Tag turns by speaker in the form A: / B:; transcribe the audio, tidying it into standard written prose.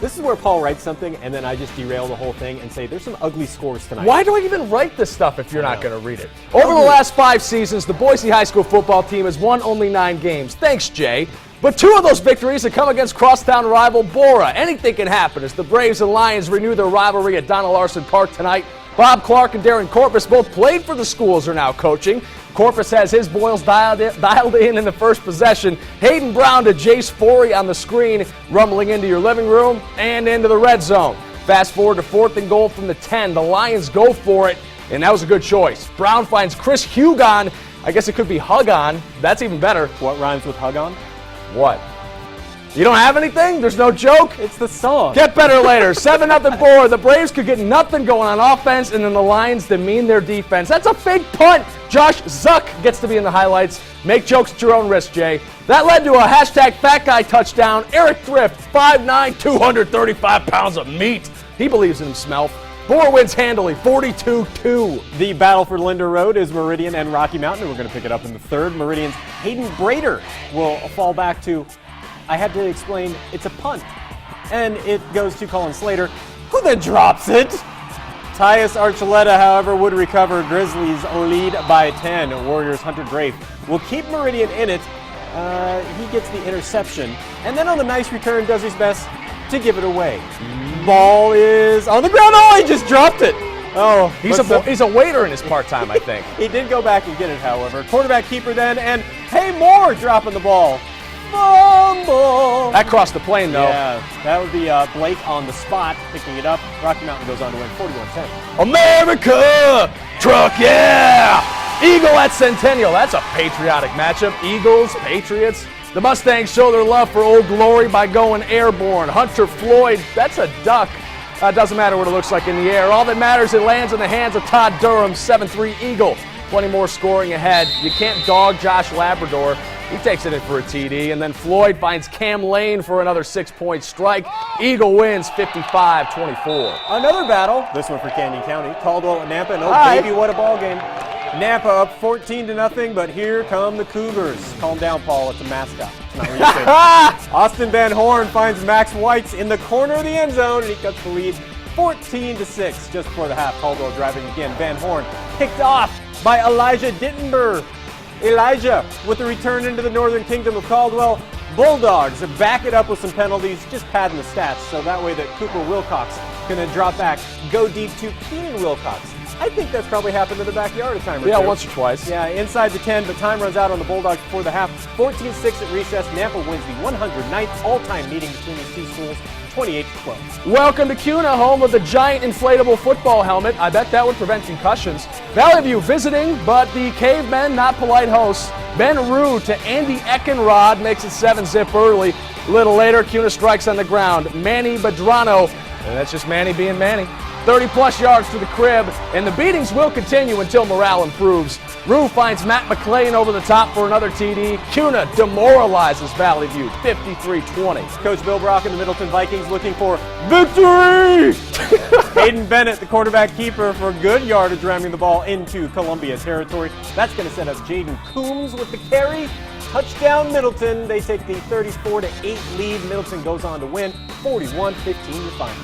A: This is where Paul writes something, and then I just derail the whole thing and say, there's some ugly scores tonight.
B: Why do I even write this stuff if you're not going to read it? Over the last 5 seasons, the Boise High School football team has won only 9 games. Thanks, Jay. But 2 of those victories have come against crosstown rival Bora. Anything can happen as the Braves and Lions renew their rivalry at Donna Larson Park tonight. Bob Clark and Darren Corpus both played for the schools, are now coaching. Corpus has his Boils dialed in the first possession. Hayden Brown to Jace Forey on the screen, rumbling into your living room and into the red zone. Fast forward to 4th and goal from the 10. The Lions go for it, and that was a good choice. Brown finds Chris Hugon. I guess it could be Hug-On. That's even better.
A: What rhymes with Hug-On?
B: What? You don't have anything? There's no joke?
A: It's the song.
B: Get better later. 7-0 Bora. The Braves could get nothing going on offense, and then the Lions demean their defense. That's a fake punt. Josh Zuck gets to be in the highlights. Make jokes at your own risk, Jay. That led to a #fat guy touchdown. Eric Thrift, 5'9", 235 pounds of meat. He believes in himself. Bora wins handily, 42-2.
A: The battle for Linder Road is Meridian and Rocky Mountain. We're going to pick it up in the 3rd. Meridian's Hayden Brader will fall back to, I had to explain, it's a punt. And it goes to Colin Slater, who then drops it. Tyus Archuleta, however, would recover. Grizzlies lead by 10. Warriors' Hunter Grafe will keep Meridian in it. He gets the interception. And then on the nice return, does his best to give it away. Ball is on the ground. Oh, he just dropped it. Oh,
B: he's a waiter in his part-time, I think.
A: He did go back and get it, however. Quarterback keeper then, and Hey Moore dropping the ball. Fumble.
B: That crossed the plane, though.
A: Yeah, that would be Blake on the spot picking it up. Rocky Mountain goes on to win 41-10.
B: America! Truck, yeah! Eagle at Centennial. That's a patriotic matchup. Eagles, Patriots. The Mustangs show their love for Old Glory by going airborne. Hunter Floyd, that's a duck. Doesn't matter what it looks like in the air. All that matters, it lands in the hands of Todd Durham, 7-3 Eagle. Plenty more scoring ahead. You can't dog Josh Labrador. He takes it in for a TD, and then Floyd finds Cam Lane for another 6-point strike. Eagle wins 55-24.
A: Another battle, this one for Canyon County. Caldwell at Nampa, and oh baby, what a ball game. Nampa up 14-0, but here come the Cougars. Calm down, Paul, it's a mascot. It's not what you think. Austin Van Horn finds Max Whites in the corner of the end zone, and he cuts the lead 14-6 just before the half. Caldwell driving again. Van Horn picked off by Elijah Dittenberg. Elijah with the return into the Northern Kingdom of Caldwell. Bulldogs back it up with some penalties, just padding the stats, so that way that Cooper Wilcox can then drop back, go deep to Keenan Wilcox. I think that's probably happened in the backyard a time or two.
B: Yeah, once or twice.
A: Yeah, inside the 10, but time runs out on the Bulldogs before the half. 14-6 at recess. Nampa wins the 109th all-time meeting between these two schools, 28-12.
B: Welcome to Kuna, home of the giant inflatable football helmet. I bet that would prevent concussions. Valley View visiting, but the Cavemen not polite hosts. Ben Rue to Andy Eckenrod makes it 7-zip early. A little later, Kuna strikes on the ground. Manny Badrano, and that's just Manny being Manny. 30-plus yards to the crib, and the beatings will continue until morale improves. Rue finds Matt McClain over the top for another TD. Kuna demoralizes Valley View, 53-20.
A: Coach Bill Brock and the Middleton Vikings looking for victory! Hayden Bennett, the quarterback keeper, for good yardage ramming the ball into Columbia territory. That's going to set up Jaden Coombs with the carry. Touchdown Middleton. They take the 34-8 lead. Middleton goes on to win 41-15 the final.